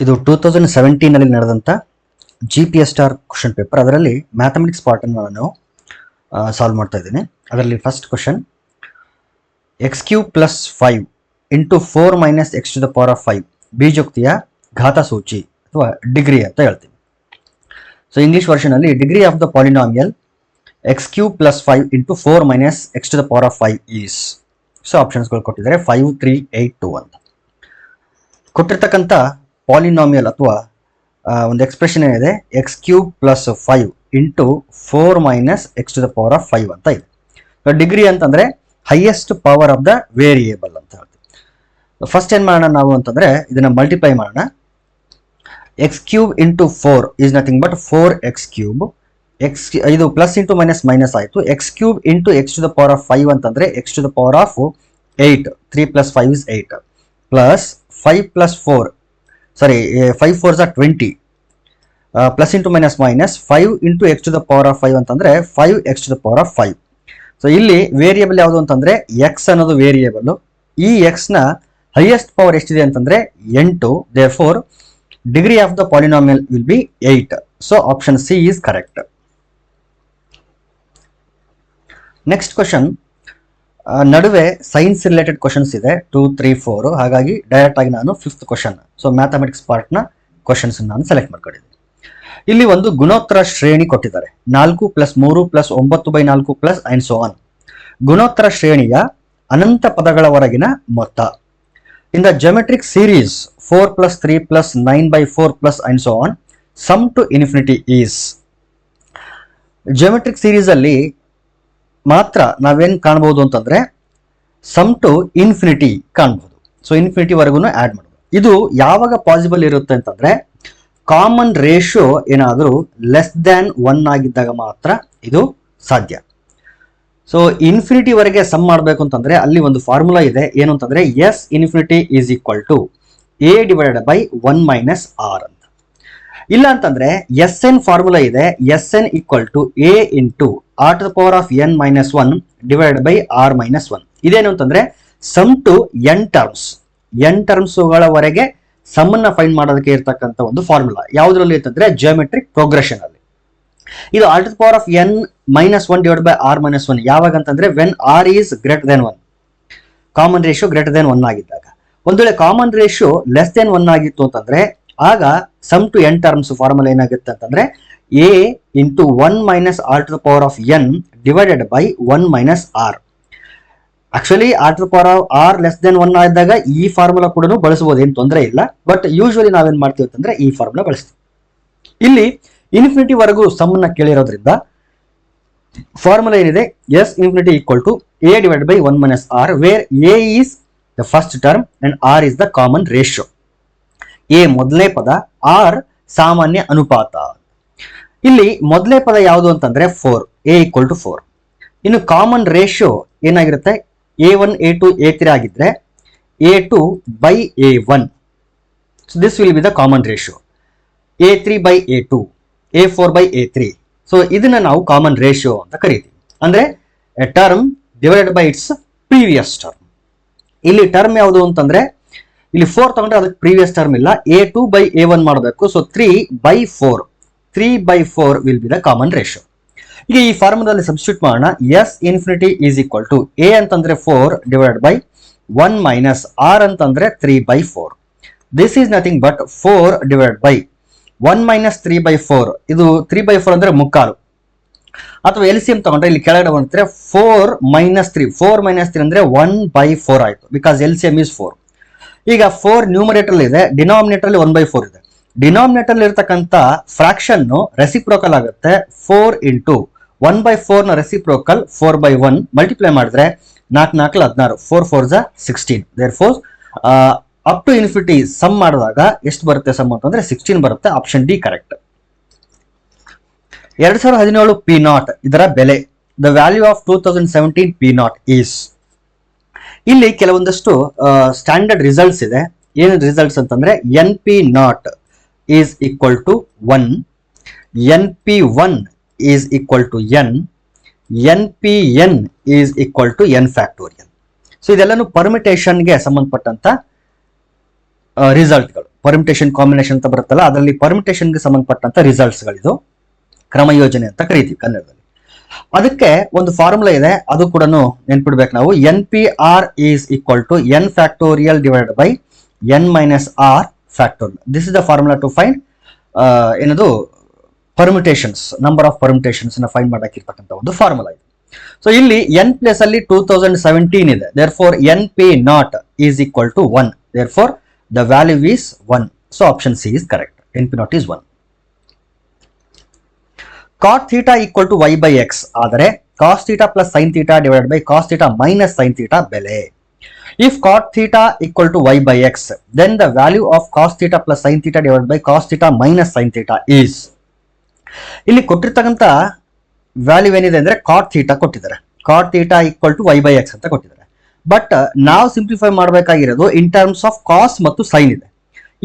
ಇದು 2017 ನಡೆದಂಥ GPS star question paper. ಅದರಲ್ಲಿ ಮ್ಯಾಥಮೆಟಿಕ್ಸ್ ಪಾರ್ಟನ್ನು ನಾನು ಸಾಲ್ವ್ ಮಾಡ್ತಾ ಇದ್ದೀನಿ. ಅದರಲ್ಲಿ ಫಸ್ಟ್ ಕ್ವಶನ್, x³ + 5 × 4 - x⁵ ಬೀಜೋಕ್ತಿಯ ಘಾತಸೂಚಿ ಅಥವಾ ಡಿಗ್ರಿ ಅಂತ ಹೇಳ್ತೀವಿ. ಸೊ ಇಂಗ್ಲಿಷ್ ವರ್ಷನಲ್ಲಿ degree of the polynomial x³ + 5 × 4 - x⁵ is. So ಆಪ್ಷನ್ಸ್ಗಳು ಕೊಟ್ಟಿದ್ದಾರೆ 5, 3, 8, 2 ಅಂತ. ಕೊಟ್ಟಿರ್ತಕ್ಕಂಥ ಪಾಲಿನಾಮಿಯಲ್ ಅಥವಾ ಒಂದು ಎಕ್ಸ್ಪ್ರೆಷನ್ ಏನಿದೆ, x³ + 5 × 4 - x⁵ ಅಂತ ಇದೆ. ಡಿಗ್ರಿ ಅಂತಂದ್ರೆ highest power of the variable ಅಂತ ಹೇಳ್ತೀವಿ. ಫಸ್ಟ್ ಏನ್ ಮಾಡೋಣ ನಾವು ಅಂತಂದ್ರೆ ಇದನ್ನ ಮಲ್ಟಿಪ್ಲೈ ಮಾಡೋಣ. x³ × 4 is nothing but 4x³. ಇದು ಪ್ಲಸ್ ಇಂಟು ಮೈನಸ್ ಆಯಿತು. x³ × x⁵ ಅಂತಂದ್ರೆ x⁸8, 3 + 5 is 8, plus 5 + 4, sorry 5 4s are 20, plus into minus 5 × x⁵ ಅಂತಂದ್ರೆ 5x⁵. ಸೊ ಇಲ್ಲಿ ವೇರಿಯೇಬಲ್ ಯಾವುದು ಅಂತಂದ್ರೆ ಎಕ್ಸ್ ಅನ್ನೋದು ವೇರಿಯೇಬಲ್. ಈ ಎಕ್ಸ್ ನ ಹೈಯೆಸ್ಟ್ ಪವರ್ ಎಷ್ಟಿದೆ ಅಂತಂದ್ರೆ 8. Therefore degree of the polynomial will be 8. So option C is correct. Next question, ನಡುವೆ ಸೈನ್ಸ್ ರಿಲೇಟೆಡ್ ಕ್ವಶನ್ಸ್ ಇದೆ 2, 3, 4. ಹಾಗಾಗಿ ಡೈರೆಕ್ಟ್ ಆಗಿ ನಾನು 5th question, so mathematics part ನ ಕ್ವಶನ್ಸ್ ನಾನು ಸೆಲೆಕ್ಟ್ ಮಾಡ್ಕೊಂಡಿದ್ದೀನಿ. ಇಲ್ಲಿ ಒಂದು ಗುಣೋತ್ತರ ಶ್ರೇಣಿ ಕೊಟ್ಟಿದ್ದಾರೆ, 4 + 3 + 9/4 + and so on. ಗುಣೋತ್ತರ ಶ್ರೇಣಿಯ ಅನಂತ ಪದಗಳವರೆಗಿನ ಮೊತ್ತ. In the geometric series 4 + 3 + 9/4 + and so on, sum to infinity is. Geometric series ಅಲ್ಲಿ ಮಾತ್ರ ನಾವೇನ್ ಕಾಣಬಹುದು ಅಂತಂದ್ರೆ ಸಮ್ ಟು ಇನ್ಫಿನಿಟಿ ಕಾಣಬಹುದು. ಸೊ ಇನ್ಫಿನಿಟಿ ವರೆಗೂ ಆಡ್ ಮಾಡಬಹುದು. ಇದು ಯಾವಾಗ ಪಾಸಿಬಲ್ ಇರುತ್ತೆ ಅಂತಂದ್ರೆ ಕಾಮನ್ ರೇಷಿಯೋ ಏನಾದರೂ ಲೆಸ್ ದ್ಯಾನ್ 1 ಆಗಿದ್ದಾಗ ಮಾತ್ರ ಇದು ಸಾಧ್ಯ. ಸೊ ಇನ್ಫಿನಿಟಿ ವರೆಗೆ ಸಮ್ ಮಾಡಬೇಕು ಅಂತಂದ್ರೆ ಅಲ್ಲಿ ಒಂದು ಫಾರ್ಮುಲಾ ಇದೆ, ಏನು ಅಂತಂದ್ರೆ S∞ = A/1 - R ಅಂತ. ಇಲ್ಲ ಅಂತಂದ್ರೆ Sn ಫಾರ್ಮುಲಾ ಇದೆ, Sn = A × R⁴n - 1 / R - 1. ಇದೇನು ಅಂತಂದ್ರೆ ಸಮ್ ಟು n ಟರ್ಮ್ಸ್ಗಳವರೆಗೆ ಸಮ್ ಅನ್ನ ಫೈಂಡ್ ಮಾಡೋದಕ್ಕೆ ಇರ್ತಕ್ಕಂಥ ಒಂದು ಫಾರ್ಮುಲಾ. ಯಾವುದರಲ್ಲಿ ಅಂತಂದ್ರೆ ಜಿಯೋಮೆಟ್ರಿಕ್ ಪ್ರೋಗ್ರೆಷನ್ ಅಲ್ಲಿ. ಇದು R⁴n - 1 / R - 1 ಯಾವಾಗ ಅಂತಂದ್ರೆ when R is greater than 1, common ratio greater than 1 ಆಗಿದ್ದಾಗ. ಒಂದು ವೇಳೆ ಕಾಮನ್ ರೇಷಿಯೋ ಲೆಸ್ ದೆನ್ 1 ಆಗಿತ್ತು ಅಂತಂದ್ರೆ ಆಗ sum to n terms formula ಏನಾಗುತ್ತೆ ಅಂತಂದ್ರೆ A × 1 - R⁴n / 1 - R. Actually R⁴R less than 1 ಆದಾಗ ಈ ಫಾರ್ಮುಲಾ ಕೂಡ ಬಳಸಬಹುದು, ಏನು ತೊಂದರೆ ಇಲ್ಲ. ಬಟ್ ಯೂಶುವಲಿ ನಾವೇನ್ ಮಾಡ್ತೀವಿ ಅಂತಂದ್ರೆ ಈ ಫಾರ್ಮುಲಾ ಬಳಸ್ತೀವಿ. ಇಲ್ಲಿ ಇನ್ಫಿನಿಟಿ ವರೆಗೂ ಸಮ್ ಅನ್ನ ಕೇಳಿರೋದ್ರಿಂದ ಫಾರ್ಮುಲಾ ಏನಿದೆ S∞ = A/1 - R, where A is the first term and R is the common ratio. A ಮೊದಲನೇ ಪದ, R ಸಾಮಾನ್ಯ ಅನುಪಾತ. ಇಲ್ಲಿ ಮೊದಲನೇ ಪದ ಯಾವುದು ಅಂತಂದ್ರೆ 4, A = 4. ಇನ್ನು ಕಾಮನ್ ರೇಷಿಯೋ ಏನಾಗಿರುತ್ತೆ, A1, A2, A3 ಆಗಿದ್ರೆ A2/A1. So this will be the common ratio. A3/A2, A4/A3. So ಇದನ್ನ ನಾವು ಕಾಮನ್ ರೇಷಿಯೋ ಅಂತ ಕರಿತೀವಿ. ಅಂದ್ರೆ A term divided by it's previous term. ಇಲ್ಲಿ ಟರ್ಮ್ ಯಾವುದು ಅಂತಂದ್ರೆ ಇಲ್ಲಿ 4 ತಗೊಂಡ್ರೆ ಅದಕ್ಕೆ ಪ್ರೀವಿಯಸ್ ಟರ್ಮ್ ಇಲ್ಲ, A2/A1 ಮಾಡಬೇಕು. So 3/4 will be the common ratio. ಈಗ ಈ ಫಾರ್ಮುಲಾದಲ್ಲಿ ಸಬ್ಸ್ಟಿಟ್ಯೂಟ್ ಮಾಡೋಣ. S∞ = A ಅಂತಂದ್ರೆ 4 / 1 - R ಅಂತಂದ್ರೆ 3/4. This is nothing but 4 / 1 - 3/4. ಇದು 3/4 ಅಂದ್ರೆ ಮುಕ್ಕಾಲು. ಅಥವಾ LCM ತಗೊಂಡ್ರೆ ಇಲ್ಲಿ ಕೆಳಗಡೆ ಬಂದ್ರೆ 4 - 3. 4 - 3 ಅಂದ್ರೆ 1/4 ಆಯ್ತು, ಬಿಕಾಸ್ LCM is 4. ಈಗ 4 ನ್ಯೂಮರೇಟರ್ ಇದೆ, ಡಿನಾಮಿನೇಟರ್ ಅಲ್ಲಿ 1/4 ಇದೆ. ಡಿನಾಮಿನೇಟರ್ ಇರತಕ್ಕಂತ ಫ್ರಾಕ್ಷನ್ ರೆಸಿಪ್ರೋಕಲ್ ಆಗುತ್ತೆ. 4 × 1/4 ನ ರೆಸಿಪ್ರೋಕಲ್ 4/1 ಮಲ್ಟಿಪ್ಲೈ ಮಾಡಿದ್ರೆ 4 4 16, 4 4s are 16. Therefore up to infinity sum ಮಾಡಿದಾಗ ಎಷ್ಟು ಬರುತ್ತೆ ಸಮ್ ಅಂತಂದ್ರೆ 16 ಬರುತ್ತೆ. Option D correct. 2017 P0 ಇದರ ಬೆಲೆ. The value of 2017 P0 is. ಇಲ್ಲಿ ಕೆಲವೊಂದಷ್ಟು ಸ್ಟ್ಯಾಂಡರ್ಡ್ ರಿಸಲ್ಟ್ಸ್ ಇದೆ. ಏನು ರಿಸಲ್ಟ್ಸ್ ಅಂತಂದ್ರೆ NP0 is equal to 1, NP1 is equal to n, NPN is equal to n factorial. So ಇದೆಲ್ಲನೂ ಪರ್ಮಿಟೇಷನ್ಗೆ ಸಂಬಂಧಪಟ್ಟಂತ ರಿಸಲ್ಟ್ಗಳು. ಪರ್ಮಿಟೇಷನ್ ಕಾಂಬಿನೇಷನ್ ಅಂತ ಬರುತ್ತಲ್ಲ, ಅದರಲ್ಲಿ ಪರ್ಮಿಟೇಷನ್ಗೆ ಸಂಬಂಧಪಟ್ಟಂತ ರಿಸಲ್ಟ್ಸ್ಗಳಿದು ಕ್ರಮಯೋಜನೆ ಅಂತ ಕರಿತೀವಿ ಕನ್ನಡದಲ್ಲಿ. ಅದಕ್ಕೆ ಒಂದು ಫಾರ್ಮುಲಾ ಇದೆ, ಅದು ಕೂಡ ನೆನ್ಪಿಡ್ಬೇಕು ನಾವು. NPR is equal to n factorial divided by n minus R factorial. This is the formula to find ಏನದು ಪರ್ಮಿಟೇಷನ್ಸ್, ನಂಬರ್ ಆಫ್ ಪರ್ಮಿಟೇಷನ್ಸ್ ನ ಫೈಂಡ್ ಮಾಡಕ್ಕಿರ್ತಕ್ಕಂಥ ಒಂದು ಫಾರ್ಮುಲಾ ಇದೆ. ಸೊ ಇಲ್ಲಿ n ಪ್ಲೇಸ್ ಅಲ್ಲಿ 2017 ಇದೆ, therefore NP0 is equal to 1, therefore the value is 1. So option C is correct, NP0 is 1. cot theta equal to y by x ಆದರೆ cos theta plus sin theta divided by cos theta minus sin theta ಬೆಲೆ. If cot theta equal to y by x, then the value of cos theta plus sin theta divided by cos theta minus sin theta is. ಇಲ್ಲಿ ಕೊಟ್ಟಿರ್ತಕ್ಕಂಥ value ಏನಿದೆ ಅಂದ್ರೆ cot theta ಕೊಟ್ಟಿದ್ದಾರೆ, cot theta equal to y by x ಅಂತ ಕೊಟ್ಟಿದ್ದಾರೆ. But ನಾವು simplify ಮಾಡಬೇಕಾಗಿರೋದು ಇನ್ terms of ಕಾಸ್ ಮತ್ತು ಸೈನ್ ಇದೆ.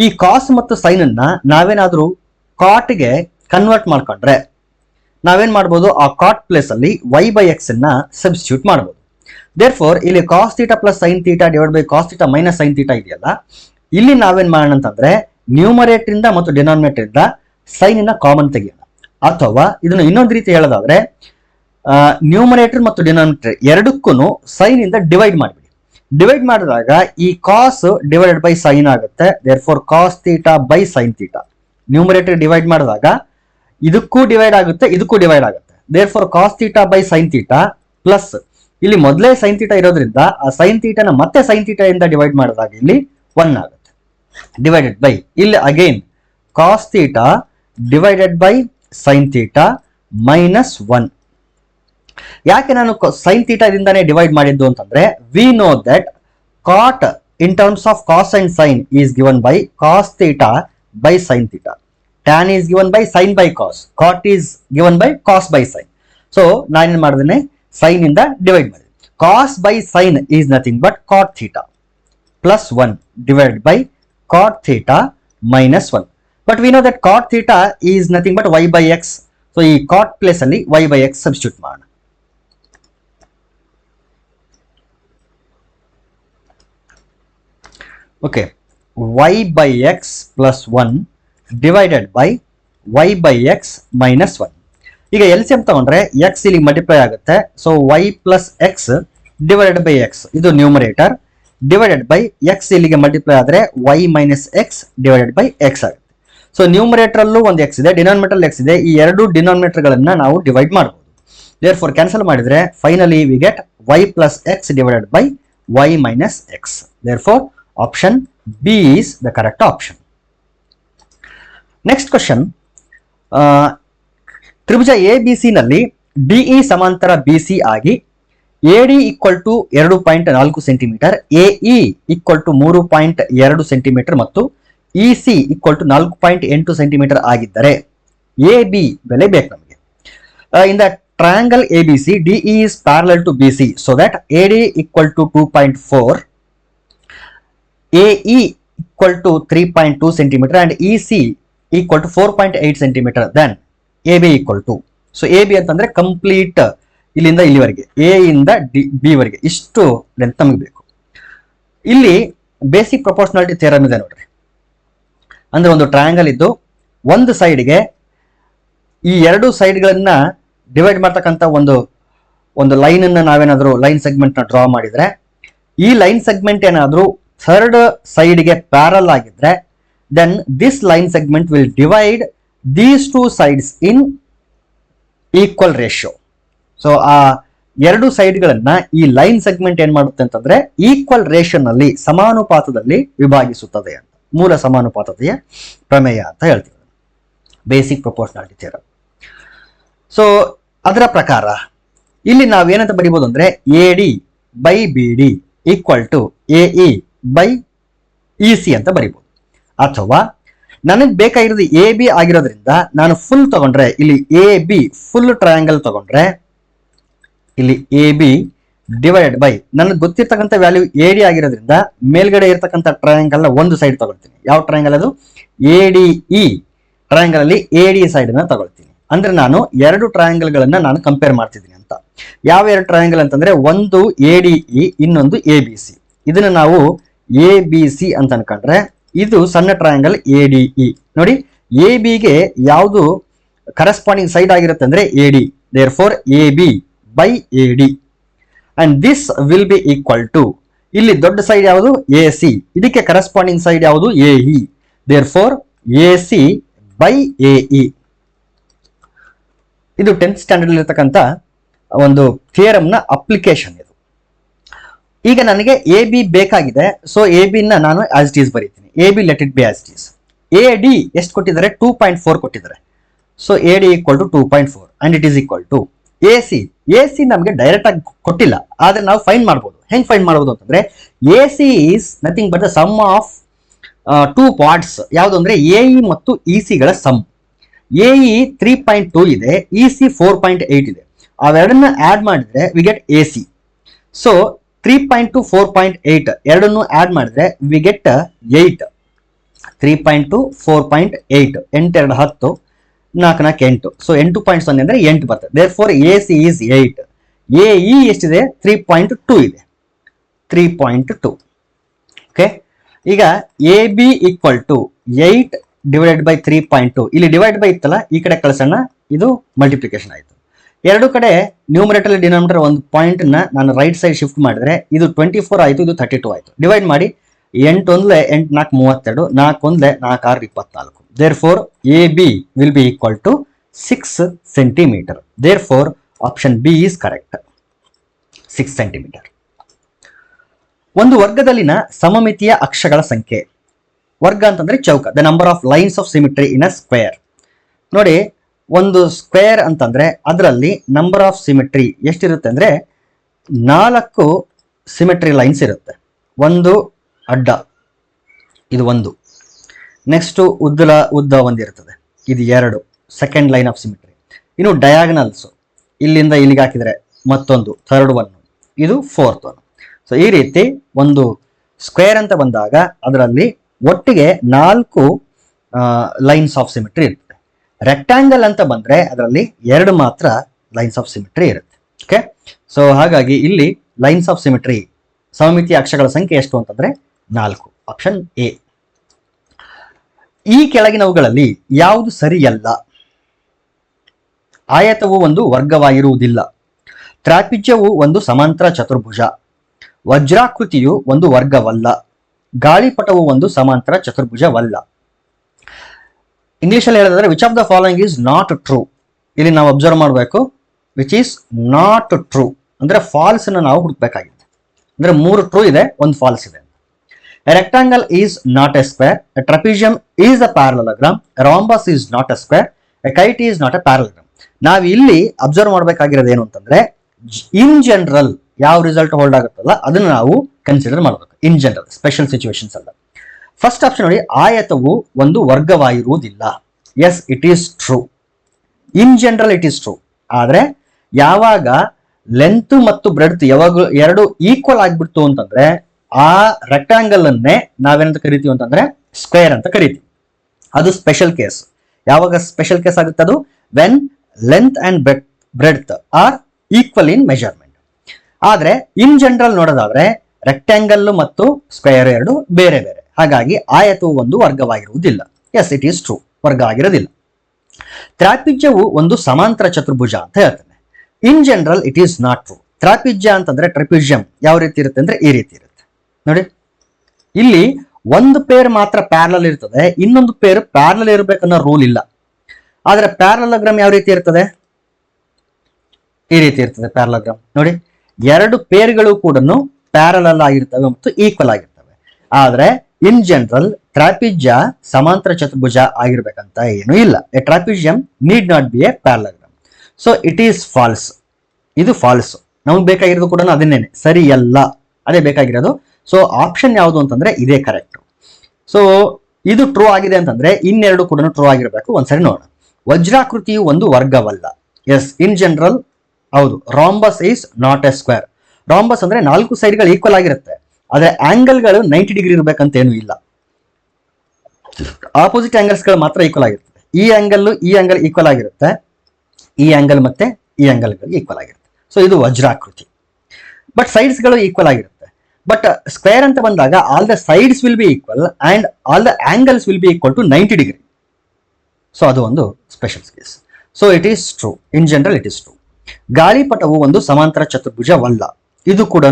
ಈ ಕಾಸ್ ಮತ್ತು ಸೈನ್ ಅನ್ನ ನಾವೇನಾದ್ರೂ ಕಾಟ್ಗೆ ಕನ್ವರ್ಟ್ ಮಾಡ್ಕೊಂಡ್ರೆ ನಾವೇನ್ ಮಾಡ್ಬೋದು, ಆ ಕಾಟ್ ಪ್ಲೇಸ್ ಅಲ್ಲಿ y by x ಅನ್ನ ಸಬ್ಸ್ಟಿಟ್ಯೂಟ್ ಮಾಡ್ಬೋದು. ದೇರ್ ಫೋರ್ ಇಲ್ಲಿ cos theta plus sine theta divide by cos theta minus sine theta ಇದೆಯಲ್ಲ, ಇಲ್ಲಿ ನಾವೇನ್ ಮಾಡೋಣ ಅಂತಂದ್ರೆ ನ್ಯೂಮರೇಟರ್ ಇಂದ ಮತ್ತು ಡಿನಾಮಿನೇಟರ್ ಇಂದ ಸೈನ್ ಇನ್ನ ಕಾಮನ್ ತೆಗೆಯೋಣ. ಅಥವಾ ಇದನ್ನು ಇನ್ನೊಂದು ರೀತಿ ಹೇಳೋದಾದ್ರೆ ನ್ಯೂಮರೇಟರ್ ಮತ್ತು ಡಿನಾಮಿನೇಟರ್ ಎರಡಕ್ಕೂ ಸೈನ್ ಇಂದ ಡಿವೈಡ್ ಮಾಡಿಬಿಡಿ. ಡಿವೈಡ್ ಮಾಡಿದಾಗ ಈ ಕಾಸ್ ಡಿವೈಡೆಡ್ ಬೈ ಸೈನ್ ಆಗುತ್ತೆ, therefore cos theta by sine theta. Numerator divide ಮಾಡಿದಾಗ ಇದಕ್ಕೂ ಡಿವೈಡ್ ಆಗುತ್ತೆ, ಇದಕ್ಕೂ ಡಿವೈಡ್ ಆಗುತ್ತೆ, therefore cos theta by sine theta plus ಇಲ್ಲಿ ಮೊದಲೇ ಸೈನ್ ಥೀಟಾ ಇರೋದ್ರಿಂದ ಆ ಸೈನ್ ಥೀಟಾನ ಮತ್ತೆ ಸೈನ್ ಥೀಟಾ ಇಂದ ಡಿವೈಡ್ ಮಾಡಿದಾಗ ಇಲ್ಲಿ 1 ಆಗುತ್ತೆ, ಡಿವೈಡೆಡ್ ಬೈ ಇಲ್ಲಿ again cos theta divided by sine theta minus 1. ಯಾಕೆ ನಾನು ಸೈನ್ ಥೀಟಾದಿಂದಾನೇ ಡಿವೈಡ್ ಮಾಡಿದ್ದು ಅಂತಂದ್ರೆ we know that cot in terms of cos and sine is given by cos theta by sine theta. tan is given by sin by cos, cot is given by cos by sin. So ನಾನು ಏನು ಮಾಡಿದ್ದೇನೆ, sin ಇಂದ divide ಮಾಡಿದೆ. cos by sin is nothing but cot theta plus 1 divided by cot theta minus 1. But we know that cot theta is nothing but y by x. So ಈ cot place ಅಲ್ಲಿ y by x substitute ಮಾಡೋಣ. Okay, y by x plus 1 divided by y by x minus 1. ಈಗ LCM ತಗೊಂಡ್ರೆ x ಇಲ್ಲಿ multiply ಆಗುತ್ತೆ, so y plus X divided by X ಇದು numerator, divided by x ಇಲ್ಲಿಗೆ multiply ಆದ್ರೆ y minus X divided by X ಆಗುತ್ತೆ. So numerator ಅಲ್ಲೂ ಒಂದು x ಇದೆ, ಡಿನಾಮಿನೇಟರ್ x ಇದೆ, ಈ ಎರಡು ಡಿನಾಮಿನೇಟರ್ ಗಳನ್ನ ನಾವು ಡಿವೈಡ್ ಮಾಡಬಹುದು. ದೇರ್ ಫಾರ್ ಕ್ಯಾನ್ಸಲ್ ಮಾಡಿದ್ರೆ finally we get y plus X divided by y minus X. Therefore option B is the correct option. Next question, ತ್ರಿಭುಜ ಎ ಬಿ ಸಿ ನಲ್ಲಿ DE ಸಮಾಂತರ ಬಿ ಸಿ ಆಗಿ AD equal to 2.4 centimetre, AE equal to 3.2 centimetre ಮತ್ತು EC equal to 4.8 centimetre ಆಗಿದ್ದರೆ A B ಬೆಲೆ ಬೇಕು ನಮಗೆ. In the triangle A B C DE is parallel to B C, so that AD equal to 2.4, AE equal to 3.2 centimetre and EC equal to 4.8 centimetre, then A B equal to. So A B ಅಂತಂದ್ರೆ complete ಇಲ್ಲಿಂದ ಇಲ್ಲಿವರೆಗೆ A ಇಂದ B ವರೆಗೆ ಇಷ್ಟು length ನಮಗೆ ಬೇಕು. ಇಲ್ಲಿ basic proportionality theorem ಇದೆ ನೋಡ್ರಿ. ಅಂದ್ರೆ ಒಂದು ಟ್ರಯಾಂಗಲ್ ಇದ್ದು ಒಂದು ಸೈಡ್ಗೆ ಈ ಎರಡು ಸೈಡ್ಗಳನ್ನ ಡಿವೈಡ್ ಮಾಡ್ತಕ್ಕಂಥ ಒಂದು ಲೈನ್ ಅನ್ನ ನಾವೇನಾದ್ರೂ ಲೈನ್ ಸೆಗ್ಮೆಂಟ್ ನ ಡ್ರಾ ಮಾಡಿದ್ರೆ ಈ ಲೈನ್ ಸೆಗ್ಮೆಂಟ್ ಏನಾದ್ರೂ ಥರ್ಡ್ ಸೈಡ್ಗೆ ಪ್ಯಾರಲ್ ಆಗಿದ್ರೆ then this line segment will divide these two sides in equal ratio. So ಆ ಎರಡು ಸೈಡ್ಗಳನ್ನ ಈ ಲೈನ್ ಸೆಗ್ಮೆಂಟ್ ಏನ್ ಮಾಡುತ್ತೆ ಅಂತಂದ್ರೆ ಈಕ್ವಲ್ ರೇಷನ್ ನಲ್ಲಿ ಸಮಾನುಪಾತದಲ್ಲಿ ವಿಭಾಗಿಸುತ್ತದೆ ಅಂತ, ಮೂಲ ಸಮಾನುಪಾತತೆಯ ಪ್ರಮೇಯ ಅಂತ ಹೇಳ್ತೀವಿ, ಬೇಸಿಕ್ ಪ್ರಪೋರ್ಷನಾಲಿಟಿ ಥಿಯರಮ್. ಸೊ ಅದರ ಪ್ರಕಾರ ಇಲ್ಲಿ ನಾವೇನಂತ ಬರೀಬಹುದು ಅಂದ್ರೆ A D by B D equal to AE by E C ಅಂತ ಬರೀಬಹುದು. ಅಥವಾ ನನಗೆ ಬೇಕಾಗಿರೋದು ಎ ಬಿ ಆಗಿರೋದ್ರಿಂದ ನಾನು ಫುಲ್ ತಗೊಂಡ್ರೆ ಇಲ್ಲಿ ಎ ಬಿ ಫುಲ್ ಟ್ರಯಾಂಗಲ್ ತಗೊಂಡ್ರೆ ಇಲ್ಲಿ ಎ ಬಿ ಡಿವೈಡೆಡ್ ಬೈ ನನಗೆ ಗೊತ್ತಿರ್ತಕ್ಕಂಥ ವ್ಯಾಲ್ಯೂ ಎ ಡಿ ಆಗಿರೋದ್ರಿಂದ ಮೇಲ್ಗಡೆ ಇರ್ತಕ್ಕಂಥ ಟ್ರಯಾಂಗಲ್ ನ ಒಂದು ಸೈಡ್ ತಗೊಳ್ತೀನಿ. ಯಾವ ಟ್ರಯಾಂಗಲ್ ಅದು? ಎ ಡಿ ಇ ಟ್ರಯಾಂಗಲ್ ಅಲ್ಲಿ ಎ ಡಿ ಸೈಡ್ ನ ತಗೊಳ್ತೀನಿ. ಅಂದ್ರೆ ನಾನು ಎರಡು ಟ್ರಯಾಂಗಲ್ ಗಳನ್ನ ನಾನು ಕಂಪೇರ್ ಮಾಡ್ತಿದ್ದೀನಿ ಅಂತ. ಯಾವ ಎರಡು ಟ್ರಯಾಂಗಲ್ ಅಂತಂದ್ರೆ ಒಂದು ಎ ಡಿ ಇ, ಇನ್ನೊಂದು ಎ ಬಿ ಸಿ. ಇದನ್ನ ನಾವು ಎ ಬಿ ಸಿ ಅಂತ ಅನ್ಕೊಂಡ್ರೆ ಇದು ಸಣ್ಣ ಟ್ರಯಾಂಗಲ್ ADE. ನೋಡಿ AB ಗೆ ಯಾವುದು ಕರೆಸ್ಪಾಂಡಿಂಗ್ ಸೈಡ್ ಆಗಿರುತ್ತೆ ಅಂದ್ರೆ AD. therefore AB by AD and this will be equal to, ಇಲ್ಲಿ ದೊಡ್ಡ ಸೈಡ್ ಯಾವುದು AC, ಇದಕ್ಕೆ ಕರೆಸ್ಪಾಂಡಿಂಗ್ ಸೈಡ್ ಯಾವುದು AE. therefore AC by AE. ಇದು 10th ಸ್ಟ್ಯಾಂಡರ್ಡ್ ಇರತಕ್ಕಂತ ಒಂದು ಥಿಯರಮ್ ನ ಅಪ್ಲಿಕೇಶನ್ ಇದು. ಈಗ ನನಗೆ AB ಬೇಕಾಗಿದೆ, ಸೊ AB ನ ನಾನು ಆಸ್ ಇಟ್ ಈಸ್ ಬರೀತೀನಿ. AB let it be as it is. AD ಎಷ್ಟು ಕೊಟ್ಟಿದ್ದಾರೆ? 2.4 ಕೊಟ್ಟಿದ್ದಾರೆ. So AD equal to 2.4 and it is equal to AC ನಮಗೆ ಡೈರೆಕ್ಟ್ ಆಗಿ ಕೊಟ್ಟಿಲ್ಲ, ಆದ್ರೆ ನಾವು ಫೈಂಡ್ ಮಾಡ್ಬೋದು. ಹೆಂಗ್ ಫೈಂಡ್ ಮಾಡ್ಬೋದು ಅಂತಂದ್ರೆ AC is nothing but the sum of two parts. ಯಾವುದು ಅಂದ್ರೆ AE ಮತ್ತು EC ಗಳ ಸಮ್. AE 3.2 ಇದೆ, EC 4.8 ಇದೆ. ಅವೆರಡನ್ನ ಆಡ್ ಮಾಡಿದ್ರೆ ವಿ ಗೆಟ್ AC. ಸೊ 3.2 4.8 ಎರಡನ್ನು ಆಡ್ ಮಾಡಿದ್ರೆ ವಿ ಗೆಟ್ 8. 3.2 4.8 8 2 10 4 4 8. ಸೊ 8.0 ಅಂದ್ರೆ 8 ಬರ್ತದೆ. therefore AC is 8. AE ಎಷ್ಟಿದೆ? 3.2 ಇದೆ. 3.2. ಓಕೆ, ಈಗ AB equal to 8 divided by 3.2. ಇಲ್ಲಿ ಡಿವೈಡ್ ಬೈ ಇತ್ತಲ್ಲ, ಈ ಕಡೆ ಕಳ್ಸೋಣ, ಇದು ಮಲ್ಟಿಪ್ಲಿಕೇಶನ್ ಆಯಿತು. ಎರಡು ಕಡೆ ನ್ಯೂಮರೇಟರ್ ಡಿನಾಮಿನೇಟರ್ ಒಂದು ಪಾಯಿಂಟ್ ನ ನಾನು ರೈಟ್ ಸೈಡ್ ಶಿಫ್ಟ್ ಮಾಡಿದ್ರೆ ಇದು 24 ಆಯಿತು, ಇದು 32 ಆಯಿತು. ಡಿವೈಡ್ ಮಾಡಿ 8 1 8 4 32, 4 1 4 6 24. therefore AB will be equal to 6 centimeter. therefore option B is correct. 6 centimeter. ಒಂದು ವರ್ಗದಲ್ಲಿನ ಸಮಮಿತಿಯ ಅಕ್ಷಗಳ ಸಂಖ್ಯೆ. ವರ್ಗ ಅಂತಂದ್ರೆ ಚೌಕ. The number of lines of symmetry in a square. ನೋಡಿ, ಒಂದು ಸ್ಕ್ವೇರ್ ಅಂತಂದ್ರೆ ಅದರಲ್ಲಿ ನಂಬರ್ ಆಫ್ ಸಿಮಿಟ್ರಿ ಎಷ್ಟಿರುತ್ತೆ ಅಂದ್ರೆ 4 ಸಿಮಿಟ್ರಿ ಲೈನ್ಸ್ ಇರುತ್ತೆ. ಒಂದು ಅಡ್ಡ, ಇದು ಒಂದು. ನೆಕ್ಸ್ಟ್ ಉದ್ದ ಒಂದಿರ್ತದೆ, ಇದು 2 ಸೆಕೆಂಡ್ ಲೈನ್ ಆಫ್ ಸಿಮಿಟ್ರಿ. ಇನ್ನು ಡಯಾಗನಲ್ಸ್ ಇಲ್ಲಿಂದ ಇಲ್ಲಿಗೆ ಹಾಕಿದ್ರೆ ಮತ್ತೊಂದು ಥರ್ಡ್ ಒನ್, ಇದು ಫೋರ್ತ್ ಒನ್. ಸೊ ಈ ರೀತಿ ಒಂದು ಸ್ಕ್ವೇರ್ ಅಂತ ಬಂದಾಗ ಅದರಲ್ಲಿ ಒಟ್ಟಿಗೆ 4 ಲೈನ್ಸ್ ಆಫ್ ಸಿಮಿಟ್ರಿ ಇರುತ್ತೆ. ರೆಕ್ಟಾಂಗಲ್ ಅಂತ ಬಂದ್ರೆ ಅದರಲ್ಲಿ 2 ಮಾತ್ರ ಲೈನ್ಸ್ ಆಫ್ ಸಿಮಿಟ್ರಿ ಇರುತ್ತೆ. ಓಕೆ, ಸೊ ಹಾಗಾಗಿ ಇಲ್ಲಿ ಲೈನ್ಸ್ ಆಫ್ ಸಿಮಿಟ್ರಿ ಸಮಮಿತಿಯ ಅಕ್ಷಗಳ ಸಂಖ್ಯೆ ಎಷ್ಟು ಅಂತಂದ್ರೆ 4. Option A. ಈ ಕೆಳಗಿನವುಗಳಲ್ಲಿ ಯಾವುದು ಸರಿಯಲ್ಲ? ಆಯತವು ಒಂದು ವರ್ಗವಾಗಿರುವುದಿಲ್ಲ. ತ್ರಾಪಿಜ್ಯವು ಒಂದು ಸಮಾಂತರ ಚತುರ್ಭುಜ. ವಜ್ರಾಕೃತಿಯು ಒಂದು ವರ್ಗವಲ್ಲ. ಗಾಳಿಪಟವು ಒಂದು ಸಮಾಂತರ ಚತುರ್ಭುಜವಲ್ಲ. ಇಂಗ್ಲಿಷ್ ಅಲ್ಲಿ ಹೇಳಿದ್ರೆ which of the following is not true. ಇಲ್ಲಿ ನಾವು ಅಬ್ಸರ್ವ್ ಮಾಡಬೇಕು, ವಿಚ್ ಈಸ್ ನಾಟ್ ಟ್ರೂ ಅಂದ್ರೆ ಫಾಲ್ಸ್ ನಾವು ಹುಡುಕ್ಬೇಕಾಗಿದೆ. ಅಂದ್ರೆ 3 ಟ್ರೂ ಇದೆ, ಒಂದು ಫಾಲ್ಸ್ ಇದೆ. A rectangle is not a square. A trapezium is a parallelogram. A rhombus is not a square. A kite is not a parallelogram. ನಾವು ಇಲ್ಲಿ observe ಮಾಡಬೇಕಾಗಿರೋದು ಏನು ಅಂತಂದ್ರೆ ಇನ್ ಜನರಲ್ ಯಾವ ರಿಸಲ್ಟ್ ಹೋಲ್ಡ್ ಆಗುತ್ತಲ್ಲ ಅದನ್ನ ನಾವು ಕನ್ಸಿಡರ್ ಮಾಡಬೇಕು. ಇನ್ ಜನರಲ್, ಸ್ಪೆಷಲ್ ಸಿಚುವೇಶನ್ಸ್ ಅಲ್ಲ. ಫಸ್ಟ್ ಆಪ್ಷನ್ ನೋಡಿ, ಆಯತವು ಒಂದು ವರ್ಗವಾಗಿರುವುದಿಲ್ಲ. Yes, it is true. In general it is true. ಆದ್ರೆ ಯಾವಾಗ ಲೆಂತ್ ಮತ್ತು ಬ್ರೆಡ್ತ್ ಯಾವಾಗ ಎರಡು ಈಕ್ವಲ್ ಆಗ್ಬಿಡ್ತು ಅಂತಂದ್ರೆ ಆ ರೆಕ್ಟಾಂಗಲ್ ಅನ್ನೇ ನಾವೇನಂತ ಕರಿತೀವಿ ಅಂತಂದ್ರೆ ಸ್ಕ್ವೇರ್ ಅಂತ ಕರಿತೀವಿ. ಅದು ಸ್ಪೆಷಲ್ ಕೇಸ್. ಯಾವಾಗ ಸ್ಪೆಷಲ್ ಕೇಸ್ ಆಗುತ್ತೆ? ಅದು when length and breadth are equal in measurement. ಆದ್ರೆ ಇನ್ ಜನರಲ್ ನೋಡೋದಾದ್ರೆ ರೆಕ್ಟಾಂಗಲ್ ಮತ್ತು ಸ್ಕ್ವೇರ್ ಎರಡು ಬೇರೆ ಬೇರೆ. ಹಾಗಾಗಿ ಆಯತವು ಒಂದು ವರ್ಗವಾಗಿರುವುದಿಲ್ಲ. ಎಸ್, ಇಟ್ ಈಸ್ ಟ್ರೂ, ವರ್ಗ ಆಗಿರೋದಿಲ್ಲ. ತ್ರಾಪಿಜ್ಯವು ಒಂದು ಸಮಾಂತರ ಚತುರ್ಭುಜ ಅಂತ ಹೇಳ್ತಾನೆ. In general it is not true. ತ್ರಾಪಿಜ್ಯ ಅಂತಂದ್ರೆ ಟ್ರೆಪಿಜಿಯಂ ಯಾವ ರೀತಿ ಇರುತ್ತೆ ಅಂದ್ರೆ ಈ ರೀತಿ ಇರುತ್ತೆ. ನೋಡಿ, ಇಲ್ಲಿ ಒಂದು ಪೇರ್ ಮಾತ್ರ ಪ್ಯಾರಲಲ್ ಇರ್ತದೆ, ಇನ್ನೊಂದು ಪೇರ್ ಪ್ಯಾರಲಲ್ ಇರಬೇಕನ್ನೋ ರೂಲ್ ಇಲ್ಲ. ಆದ್ರೆ ಪ್ಯಾರಲೋಗ್ರಾಮ್ ಯಾವ ರೀತಿ ಇರ್ತದೆ? ಈ ರೀತಿ ಇರ್ತದೆ ಪ್ಯಾರಲೋಗ್ರಾಮ್. ನೋಡಿ, 2 ಪೇರ್ಗಳು ಕೂಡ ಪ್ಯಾರಲಲ್ ಆಗಿರ್ತವೆ ಮತ್ತು ಈಕ್ವಲ್ ಆಗಿರ್ತವೆ. ಆದ್ರೆ ಇನ್ ಜನರಲ್ ಟ್ರಾಪಿಜ್ಯ ಸಮಾಂತರ ಚತುರ್ಭುಜ ಆಗಿರ್ಬೇಕಂತ ಏನು ಇಲ್ಲ. A trapezium need not be a parallelogram. So it is false. ಇದು ಫಾಲ್ಸ್. ನಮ್ಗೆ ಬೇಕಾಗಿರೋದು ಕೂಡ ಅದನ್ನೇನೆ, ಸರಿಯಲ್ಲ, ಅದೇ ಬೇಕಾಗಿರೋದು. ಸೊ ಆಪ್ಷನ್ ಯಾವುದು ಅಂತಂದ್ರೆ ಇದೇ ಕರೆಕ್ಟ್. ಸೊ ಇದು ಟ್ರೂ ಆಗಿದೆ ಅಂತಂದ್ರೆ ಇನ್ನೆರಡು ಕೂಡ ಟ್ರೂ ಆಗಿರ್ಬೇಕು. ಒಂದ್ಸರಿ ನೋಡೋಣ. ವಜ್ರಾಕೃತಿಯು ಒಂದು ವರ್ಗವಲ್ಲ. ಎಸ್, ಇನ್ ಜನರಲ್ ಹೌದು. Rhombus is not A square. Rhombus ಅಂದ್ರೆ 4 ಸೈಡ್ಗಳು ಈಕ್ವಲ್ ಆಗಿರುತ್ತೆ, ಆದ್ರೆ ಆಂಗಲ್ಗಳು 90 ಡಿಗ್ರಿ ಇರಬೇಕಂತ ಏನು ಇಲ್ಲ. ಆಪೋಸಿಟ್ ಆಂಗಲ್ಸ್ಗಳು ಮಾತ್ರ ಈಕ್ವಲ್ ಆಗಿರ್ತದೆ. ಈ ಆಂಗಲ್ ಈಕ್ವಲ್ ಆಗಿರುತ್ತೆ, ಈ ಆಂಗಲ್ ಮತ್ತೆ ಈ ಆಂಗಲ್ಗಳು ಈಕ್ವಲ್ ಆಗಿರುತ್ತೆ. ಸೊ ಇದು ವಜ್ರಾಕೃತಿ. ಬಟ್ ಸೈಡ್ಸ್ಗಳು ಈಕ್ವಲ್ ಆಗಿರುತ್ತೆ. ಬಟ್ ಸ್ಕ್ವೇರ್ ಅಂತ ಬಂದಾಗ all the sides will be equal and all the angles will be equal to 90 degree. So ಅದು ಒಂದು special case. So it is true, in general it is true. ಗಾಳಿಪಟವು ಒಂದು ಸಮಾಂತರ ಚತುರ್ಭುಜವಲ್ಲ, ಇದು ಕೂಡ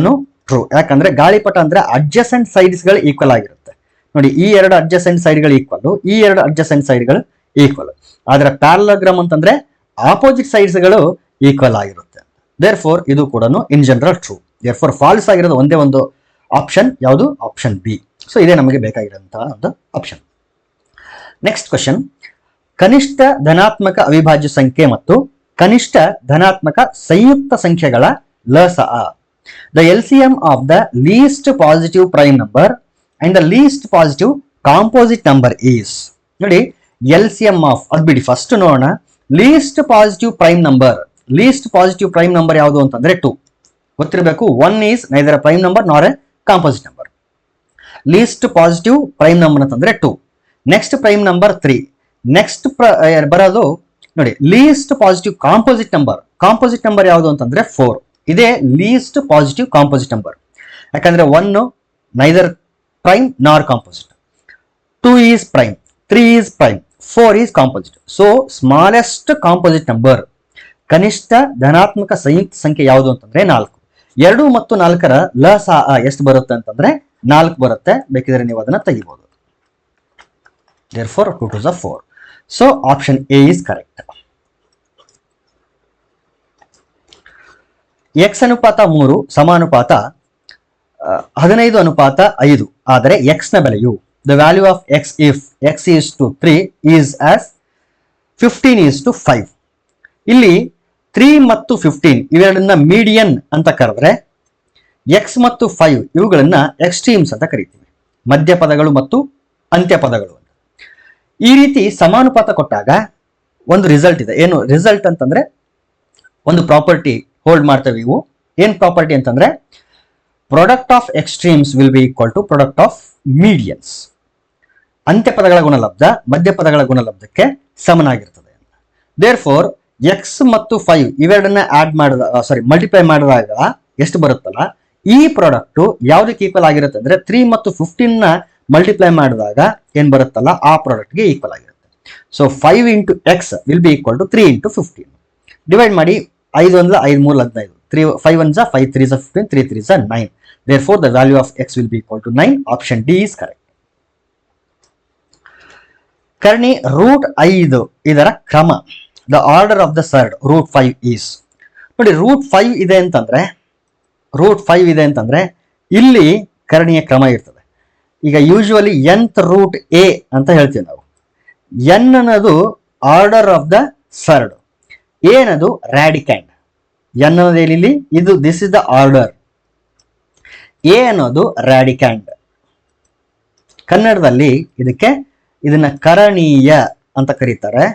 ಟ್ರೂ. ಯಾಕಂದ್ರೆ ಗಾಳಿಪಟ ಅಂದ್ರೆ ಅಡ್ಜಸೆಂಟ್ ಸೈಡ್ಸ್ ಗಳು ಈಕ್ವಲ್ ಆಗಿರುತ್ತೆ. ನೋಡಿ, ಈ ಎರಡು ಅಡ್ಜಸೆಂಟ್ ಸೈಡ್ ಗಳು ಈಕ್ವಲ್, ಈ ಎರಡು ಅಡ್ಜಸೆಂಟ್ ಸೈಡ್ ಗಳು ಈಕ್ವಲ್. ಆದ್ರೆ ಪ್ಯಾರಲೋಗ್ರಾಮ್ ಅಂತಂದ್ರೆ ಆಪೋಸಿಟ್ ಸೈಡ್ಸ್ ಗಳು ಈಕ್ವಲ್ ಆಗಿರುತ್ತೆ. ದೇರ್ ಫೋರ್ ಇದು ಕೂಡ in general true. Therefore false ಆಗಿರೋದು ಒಂದೇ ಒಂದು ಆಪ್ಷನ್, ಯಾವುದು? Option B. ಸೊ ಇದೇ ನಮಗೆ ಬೇಕಾಗಿರುವಂತಹ ಒಂದು ಆಪ್ಷನ್. ನೆಕ್ಸ್ಟ್ ಕ್ವಶನ್, ಕನಿಷ್ಠ ಧನಾತ್ಮಕ ಅವಿಭಾಜ್ಯ ಸಂಖ್ಯೆ ಮತ್ತು ಕನಿಷ್ಠ ಧನಾತ್ಮಕ ಸಂಯುಕ್ತ ಸಂಖ್ಯೆಗಳ ಲಸಅ. The LCM of the least positive prime number and the least positive composite number is. ನೋಡಿ, LCM ಆಫ್, ಅದು ಬಿಡಿ, ಫಸ್ಟ್ ನೋಡೋಣ. Least positive prime number, least positive prime number ಯಾವುದು ಅಂತಂದ್ರೆ 2 ಗೊತ್ತಿರಬೇಕು. 1 is neither a prime number nor a composite number. Least positive prime number ಅಂತಂದ್ರೆ 2. Next prime number 3. Next ಬರೋದು ನೋಡಿ least positive composite number. Composite number ಯಾವುದು ಅಂತಂದ್ರೆ 4. ಇದೇ list positive composite number. ಯಾಕಂದ್ರೆ 1 ನೈದರ್ ಪ್ರೈಮ್ ನಾರ್ composite, 2 is prime, 3 is prime, 4 is composite. So smallest composite number, ಕನಿಷ್ಠ ಧನಾತ್ಮಕ ಸಂಯುಕ್ತ ಸಂಖ್ಯೆ ಯಾವುದು ಅಂತಂದ್ರೆ 4. 2 ಮತ್ತು 4ರ ಲಸಅ ಎಷ್ಟು ಬರುತ್ತೆ ಅಂತಂದ್ರೆ 4 ಬರುತ್ತೆ. ಬೇಕಿದ್ರೆ ನೀವು ಅದನ್ನ ತೆಗಿಬಹುದು. Therefore 2 to the 4. So option A is correct. x ಅನುಪಾತ 3 ಸಮಾನುಪಾತ 15:5 ಆದರೆ x ನ ಬೆಲೆಯು, the value of x if x is to 3 is as 15:5. ಇಲ್ಲಿ 3 ಮತ್ತು 15 ಇವೆರಡನ್ನ ಮೀಡಿಯನ್ ಅಂತ ಕರೆದ್ರೆ x ಮತ್ತು 5 ಇವುಗಳನ್ನ ಎಕ್ಸ್ಟ್ರೀಮ್ಸ್ ಅಂತ ಕರಿತೀವಿ, ಮಧ್ಯಪದಗಳು ಮತ್ತು ಅಂತ್ಯಪದಗಳು. ಈ ರೀತಿ ಸಮಾನುಪಾತ ಕೊಟ್ಟಾಗ ಒಂದು ರಿಸಲ್ಟ್ ಇದೆ. ಏನು ರಿಸಲ್ಟ್ ಅಂತಂದ್ರೆ ಒಂದು ಪ್ರಾಪರ್ಟಿ ಹೋಲ್ಡ್ ಮಾಡ್ತೇವೆ ಇವು. ಏನ್ ಪ್ರಾಪರ್ಟಿ ಅಂತಂದ್ರೆ product of extremes will be equal to product of medians. ಅಂತ್ಯಪದಗಳ ಗುಣಲಬ್ಧ ಮಧ್ಯಪದಗಳ ಗುಣಲಬ್ಧಕ್ಕೆ ಸಮನಾಗಿರ್ತದೆ. ದೇರ್ ಫೋರ್ ಎಕ್ಸ್ ಮತ್ತು 5 ಇವೆರಡನ್ನ ಆಡ್ ಮಾಡಿದ ಮಲ್ಟಿಪ್ಲೈ ಮಾಡಿದಾಗ ಎಷ್ಟು ಬರುತ್ತಲ್ಲ, ಈ ಪ್ರಾಡಕ್ಟ್ ಯಾವ್ದಕ್ಕೆ ಈಕ್ವಲ್ ಆಗಿರುತ್ತೆ ಅಂದ್ರೆ 3 ಮತ್ತು 15 ನ ಮಲ್ಟಿಪ್ಲೈ ಮಾಡಿದಾಗ ಏನ್ ಬರುತ್ತಲ್ಲ ಆ ಪ್ರಾಡಕ್ಟ್ಗೆ ಈಕ್ವಲ್ ಆಗಿರುತ್ತೆ. So 5 into X will be equal to 3 into 15. Divide ಮಾಡಿ, 5 1 5 3 15, 5 1 5 3 15, 3 3 9. Therefore the value of x will be equal to 9. Option D is correct. Karni √5 ಇದರ ಕ್ರಮ, the order of the surd √5 is. ನೋಡಿ, √5 ಇದೆ ಅಂತಂದ್ರೆ ಇಲ್ಲಿ ಕರ್ಣಿಯ ಕ್ರಮ ಇರ್ತದೆ. ಈಗ ಯೂಶುವಲಿ nth ರೂಟ್ ಎ ಅಂತ ಹೇಳ್ತೀವಿ ನಾವು. n ಅನ್ನೋದು order of the served, A ಅನ್ನೋದು ರ್ಯಾಡಿಕ್ಯಾಂಡ್. n ಅನ್ನೋದು ಇಲ್ಲಿ ಇದು this is the order, A ಅನ್ನೋದು ರ್ಯಾಡಿಕ್ಯಾಂಡ್. ಕನ್ನಡದಲ್ಲಿ ಇದನ್ನ ಕರಣೀಯ ಅಂತ ಕರೀತಾರೆ.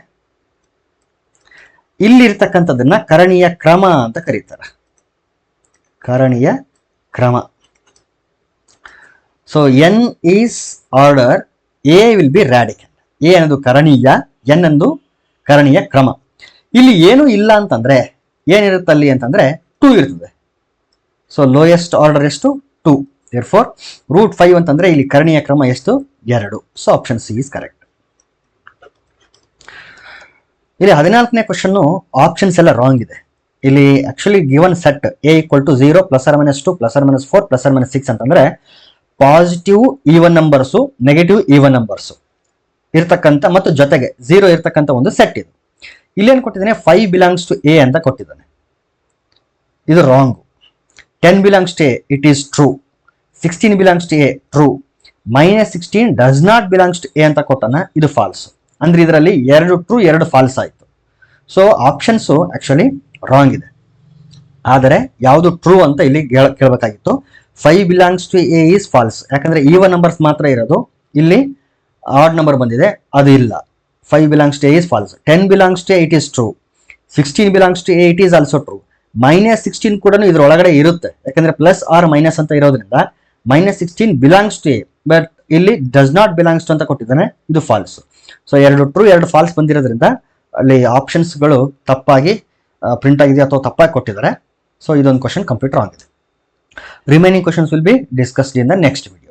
ಇಲ್ಲಿರ್ತಕ್ಕಂಥದ್ದನ್ನ ಕರಣೀಯ ಕ್ರಮ ಅಂತ ಕರೀತಾರೆ. ಕರಣೀಯ ಕ್ರಮ. So n is order, a will be radicand. A ಅನ್ನೋದು ಕರಣೀಯ, n ಅನ್ನೋದು ಕರಣೀಯ ಕ್ರಮ. ಇಲ್ಲಿ ಏನು ಇಲ್ಲ ಅಂತಂದ್ರೆ ಏನಿರುತ್ತೆ ಅಲ್ಲಿ ಅಂತಂದ್ರೆ 2 ಇರ್ತದೆ. ಸೊ ಲೋಯೆಸ್ಟ್ ಆರ್ಡರ್ ಎಷ್ಟು? 2. Therefore √5 ಅಂತಂದ್ರೆ ಇಲ್ಲಿ ಕರಣೀಯ ಕ್ರಮ ಎಷ್ಟು? 2. So option C is correct. ಇಲ್ಲಿ 14ನೇ ಕ್ವಶನ್ ಆಪ್ಷನ್ಸ್ ಎಲ್ಲ ರಾಂಗ್ ಇದೆ. ಇಲ್ಲಿ actually given set A equal to 0 +or-2 +or-4 +or-6 ಅಂತಂದ್ರೆ positive even numbers negative even numbers ಇರ್ತಕ್ಕಂಥ ಮತ್ತು ಜೊತೆಗೆ 0 ಇರ್ತಕ್ಕಂಥ ಒಂದು ಸೆಟ್ ಇದು. ಇಲ್ಲೇನು ಕೊಟ್ಟಿದ್ದಾನೆ? 5 ಬಿಲಾಂಗ್ಸ್ ಟು ಎ ಅಂತ ಕೊಟ್ಟಿದ್ದಾನೆ. ಇದು wrong. 10 belongs to A, it is true. 16 belongs to A, true. -16 does not belongs to A ಅಂತ ಕೊಟ್ಟಾನ, ಇದು ಫಾಲ್ಸ್. ಅಂದ್ರೆ ಇದರಲ್ಲಿ 2 ಟ್ರೂ 2 ಫಾಲ್ಸ್ ಆಯ್ತು. ಸೊ ಆಪ್ಷನ್ಸ್ ಆಕ್ಚುಲಿ ರಾಂಗ್ ಇದೆ. ಆದರೆ ಯಾವುದು ಟ್ರೂ ಅಂತ ಇಲ್ಲಿ ಕೇಳಬೇಕಾಗಿತ್ತು. 5 belongs to A is false, ಯಾಕಂದ್ರೆ ಈವನ್ ನಂಬರ್ಸ್ ಮಾತ್ರ ಇರೋದು. ಇಲ್ಲಿ ಆಡ್ ನಂಬರ್ ಬಂದಿದೆ, ಅದು ಇಲ್ಲ. 5 belongs to A is false. 10 belongs to A, it is true. 16 belongs to A, it is also true. -16 ಕೂಡ ಇದ್ರೊಳಗಡೆ ಇರುತ್ತೆ, ಯಾಕಂದ್ರೆ ಪ್ಲಸ್ ಆರ್ ಮೈನಸ್ ಅಂತ ಇರೋದ್ರಿಂದ -16 ಬಿಲಾಂಗ್ಸ್ ಟು ಎ. ಬಟ್ ಇಲ್ಲಿ ಡಸ್ ನಾಟ್ ಬಿಲಾಂಗ್ಸ್ ಟು ಅಂತ ಕೊಟ್ಟಿದ್ದಾನೆ, ಇದು ಫಾಲ್ಸ್. ಸೊ 2 ಟ್ರೂ 2 ಫಾಲ್ಸ್ ಬಂದಿರೋದ್ರಿಂದ ಅಲ್ಲಿ ಆಪ್ಷನ್ಸ್ಗಳು ತಪ್ಪಾಗಿ ಪ್ರಿಂಟ್ ಆಗಿದೆ ಅಥವಾ ತಪ್ಪಾಗಿ ಕೊಟ್ಟಿದ್ದಾರೆ. ಸೊ ಇದೊಂದು ಕ್ವಶನ್ ಕಂಪ್ಲೀಟ್ ರಾಂಗ್ ಇದೆ. Remaining questions will be discussed in the next video.